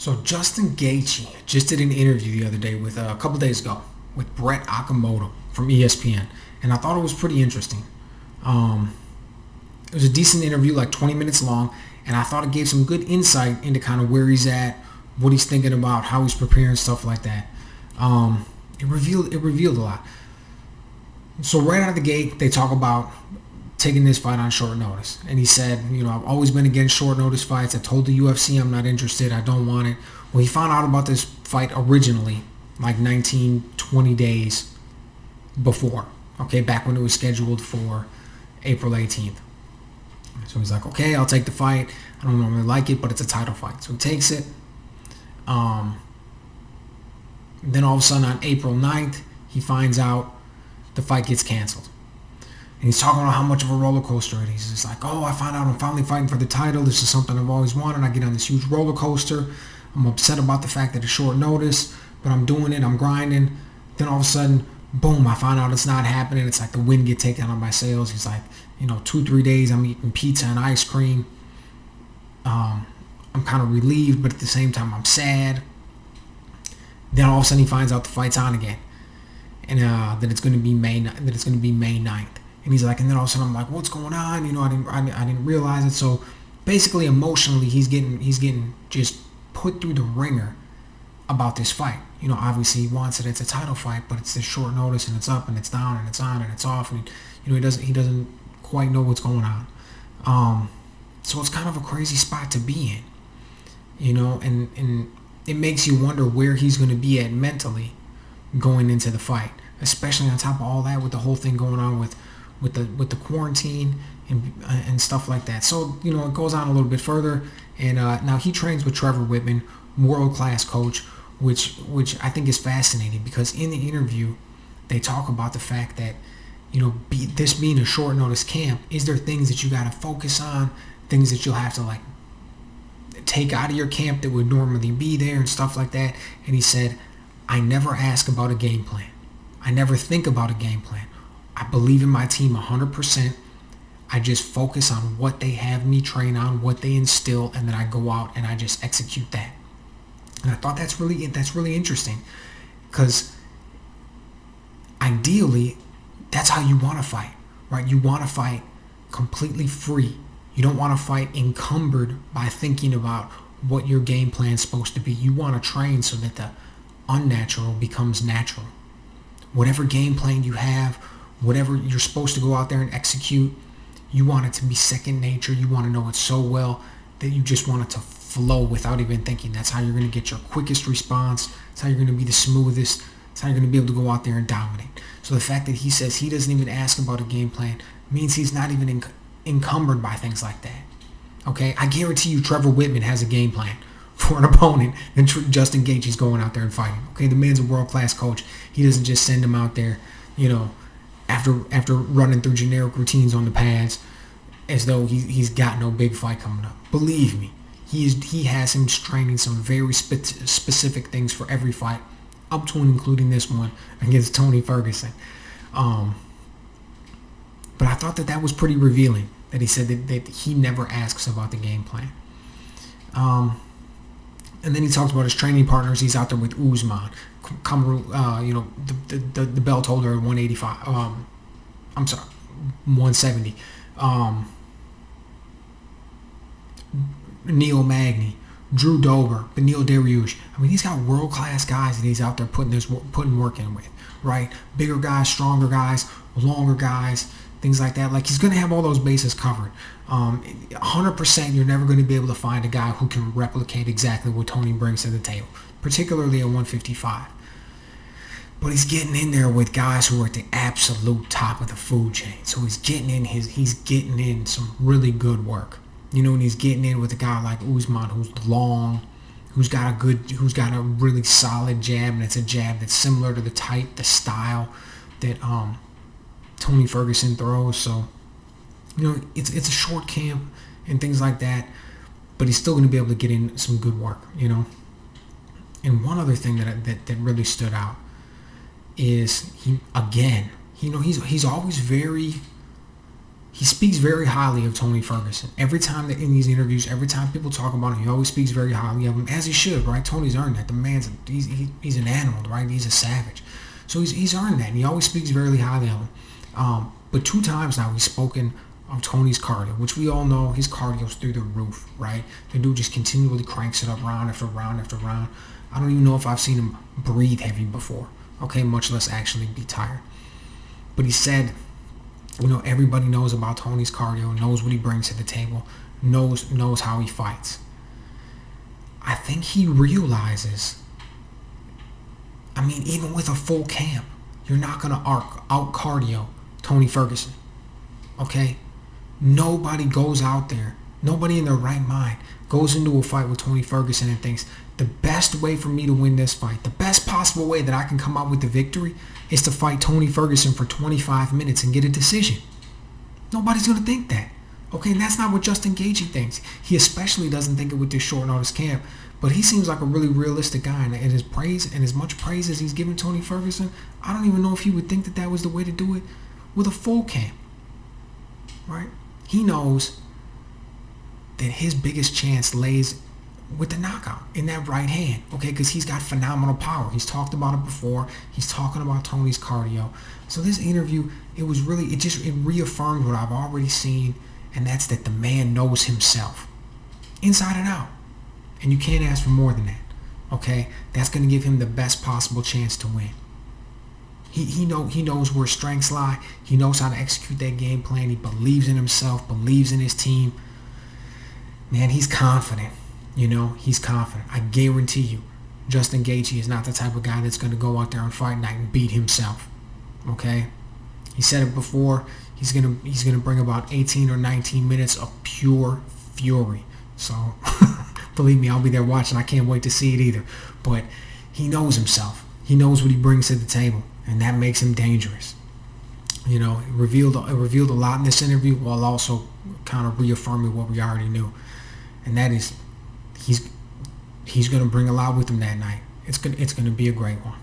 So Justin Gaethje just did an interview the other day with a couple days ago with Brett Okamoto from ESPN, and I thought it was pretty interesting. Um, it was a decent interview, like 20 minutes long, and I thought it gave some good insight into kind of where he's at, what he's thinking about, how he's preparing, stuff like that. It revealed a lot. So right out of the gate, they talk about taking this fight on short notice. And he said, I've always been against short notice fights. I told the UFC I'm not interested. I don't want it. Well, he found out about this fight originally like 19, 20 days before. Okay, back when it was scheduled for April 18th. So he's like, okay, I'll take the fight. I don't normally like it, but it's a title fight. So he takes it. Then all of a sudden on April 9th, he finds out the fight gets canceled. And he's talking about how much of a roller coaster it is. He's like, oh, I found out I'm finally fighting for the title. This is something I've always wanted. I get on this huge roller coaster. I'm upset about the fact that it's short notice, but I'm doing it. I'm grinding. Then all of a sudden, boom, I find out it's not happening. It's like the wind get taken out of my sails. He's like, 2-3 days I'm eating pizza and ice cream. I'm kind of relieved, but at the same time I'm sad. Then all of a sudden he finds out the fight's on again, and that it's going to be May 9th. And he's like, and then all of a sudden I'm like, what's going on? I didn't realize it. So basically, emotionally, he's getting just put through the ringer about this fight. Obviously he wants it. It's a title fight, but it's this short notice, and it's up and it's down and it's on and it's off, and he doesn't quite know what's going on. So it's kind of a crazy spot to be in, and it makes you wonder where he's going to be at mentally going into the fight, especially on top of all that with the whole thing going on with the quarantine and stuff like that. So it goes on a little bit further, and now he trains with Trevor Whitman, world-class coach, which I think is fascinating, because in the interview they talk about the fact that this being a short notice camp, is there things that you got to focus on, things that you'll have to take out of your camp that would normally be there and stuff like that. And he said, I never ask about a game plan. I never think about a game plan. I believe in my team 100%. I just focus on what they have me train on, what they instill, and then I go out and I just execute that. And I thought that's really interesting, because ideally that's how you want to fight, right? You want to fight completely free. You don't want to fight encumbered by thinking about what your game plan is supposed to be. You want to train so that the unnatural becomes natural. Whatever game plan you have, whatever you're supposed to go out there and execute, you want it to be second nature. You want to know it so well that you just want it to flow without even thinking. That's how you're going to get your quickest response. That's how you're going to be the smoothest. That's how you're going to be able to go out there and dominate. So the fact that he says he doesn't even ask about a game plan means he's not even encumbered by things like that. Okay, I guarantee you Trevor Whitman has a game plan for an opponent and Justin Gaethje's going out there and fighting. Okay, the man's a world-class coach. He doesn't just send him out there, after running through generic routines on the pads as though he's got no big fight coming up. Believe me, he has him training some very specific things for every fight, up to and including this one against Tony Ferguson. But I thought that was pretty revealing, that he said that he never asks about the game plan. And then he talked about his training partners. He's out there with Usman, Cameroon, the belt holder at 185. 170. Neil Magny, Drew Dober, Beneil Dariush. I mean, he's got world-class guys that he's out there putting work in with, right? Bigger guys, stronger guys, longer guys, things like that. He's going to have all those bases covered. 100% you're never going to be able to find a guy who can replicate exactly what Tony brings to the table, particularly at 155. But he's getting in there with guys who are at the absolute top of the food chain. So he's getting in some really good work. And he's getting in with a guy like Usman, who's long, who's got a really solid jab, and it's a jab that's similar to the style that Tony Ferguson throws. So it's a short camp and things like that, but he's still going to be able to get in some good work. And one other thing that really stood out is he's always very he speaks very highly of Tony Ferguson. Every time that in these interviews, every time people talk about him, he always speaks very highly of him, as he should, right? Tony's earned that. The man's he's an animal, right? He's a savage, so he's earned that, and he always speaks very highly of him. But 2 times now he's spoken of Tony's cardio, which we all know his cardio's through the roof, right? The dude just continually cranks it up round after round after round. I don't even know if I've seen him breathe heavy before, okay, much less actually be tired. But he said, everybody knows about Tony's cardio, knows what he brings to the table, knows how he fights. I think he realizes, even with a full camp, you're not going to out cardio Tony Ferguson, okay? Nobody goes out there, nobody in their right mind goes into a fight with Tony Ferguson and thinks, the best way for me to win this fight, the best possible way that I can come out with the victory is to fight Tony Ferguson for 25 minutes and get a decision. Nobody's going to think that. Okay, and that's not what Justin Gaethje thinks. He especially doesn't think it with this short notice camp. But he seems like a really realistic guy, and his praise and as much praise as he's given Tony Ferguson, I don't even know if he would think that was the way to do it with a full camp. Right? He knows that his biggest chance lays with the knockout in that right hand, okay, because he's got phenomenal power. He's talked about it before. He's talking about Tony's cardio. So this interview, it reaffirmed what I've already seen, and that's that the man knows himself inside and out, and you can't ask for more than that, okay? That's going to give him the best possible chance to win. He knows where strengths lie. He knows how to execute that game plan. He believes in himself, believes in his team. Man, he's confident. He's confident. I guarantee you, Justin Gaethje is not the type of guy that's going to go out there on fight night and beat himself. Okay? He said it before. He's gonna bring about 18 or 19 minutes of pure fury. So, believe me, I'll be there watching. I can't wait to see it either. But he knows himself. He knows what he brings to the table, and that makes him dangerous. It revealed a lot in this interview, while also kind of reaffirming what we already knew, and that is he's going to bring a lot with him that night. It's going to be a great one.